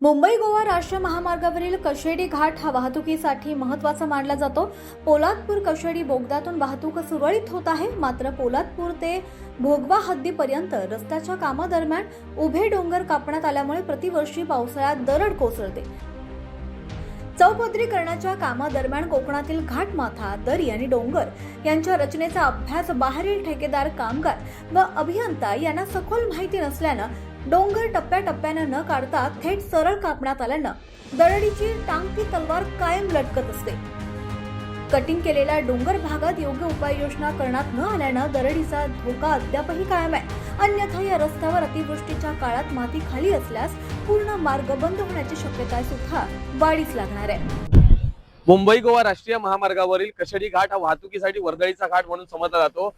मुंबई गोवा राष्ट्रीय महामार्गावरील कशेडी घाट हा वाहतुकीसाठी महत्त्वाचा मानला जातो। पोलादपूर कशेडी बोगद्यातून वाहतूक सुरळीत होत आहे, मात्र पोलादपूर ते भोगवा हद्दीपर्यंत रस्त्याच्या कामादरम्यान उभे डोंगर कापण्यात आल्यामुळे प्रतिवर्षी पावसाळ्यात दरड कोसळते। चौपदरीकरणाच्या कामादरम्यान कोकणातील घाटमाथा, दरी आणि डोंगर यांच्या रचनेचा अभ्यास बाहेरील ठेकेदार, कामगार व अभियंता यांना सखोल माहिती नसल्यानं डोंगर टप्प्याटप्प्याने न काढता थेट सरळ कापण्यात आल्यानं दरडीची टांगती तलवार कायम लटकत असते। कटिंग केलेल्या डोंगर भागात योग्य उपाययोजना करण्यात न आल्यानं दरडीचा धोका अद्यापही कायम आहे। अन्यथा या रस्त्यावर अतिवृष्टीच्या काळात माती खाली असल्यास पूर्ण मार्ग बंद होण्याची शक्यता सुद्धा वाढीस लागणार आहे। मुंबई गोवा राष्ट्रीय महामार्गावरील कशेडी घाट हा वाहतुकीसाठी वर्दळीचा घाट म्हणून समजला जातो।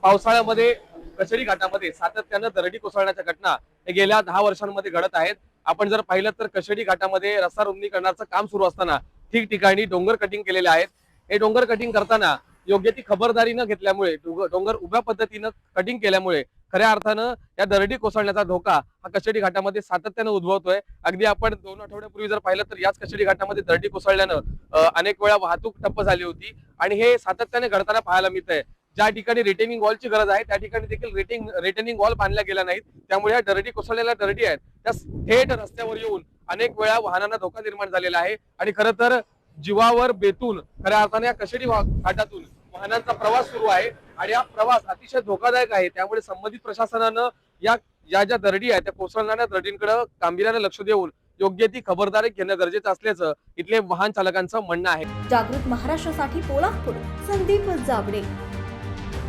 पावसाळ्यामध्ये कशेडी घाटामध्ये सातत्याने दरडी कोसळण्याच्या घटना गेल्या 10 वर्षांमध्ये घडत आहेत। आपण जर पाहिलं तर कशेडी घाटामध्ये रस्ता रुंदीकरणाचं काम सुरू असताना ठिकठिकाणी डोंगर कटिंग केलेले आहेत। हे डोंगर कटिंग करताना योग्य ती खबरदारी न घेतल्यामुळे डोंगर उभ्या पद्धतीने कटिंग केल्यामुळे खऱ्या अर्थानं या दरडी कोसळण्याचा धोका हा कशेडी घाटामध्ये सातत्याने उद्भवतोय। अगदी आपण 2 आठवड्यापूर्वी जर पाहिलं तर याच कशेडी घाटामध्ये दरडी कोसळल्यानं अनेक वेळा वाहतूक ठप्प झाली होती आणि हे सातत्याने घडताना पाहायला मिळतंय। ज्या ठिकाणी रिटेनिंग वॉलची गरज आहे त्या ठिकाणी देखील रिटेनिंग वॉल बांधल्या गेल्या नाहीत, त्यामुळे या दरडी कोसळलेल्या दरडी आहेत त्या थेट रस्त्यावर येऊन अनेक वेळा वाहनांना धोका निर्माण झालेला आहे आणि खरं तर जीवावर बेतून खऱ्या अर्थाने या कशेडी घाटातून वाहनांचा प्रवास सुरू आहे आणि हा प्रवास अतिशय धोकादायक आहे। त्यामुळे संबंधित प्रशासनानं या ज्या दरडी आहेत त्या कोसळणाऱ्या दरडींकडे गांभीर्याने लक्ष देऊन योग्य ती खबरदारी घेणं गरजेचं असल्याचं इथले वाहन चालकांचं म्हणणं आहे। जागृत महाराष्ट्रासाठी पोलादपूर संदीप जावडे।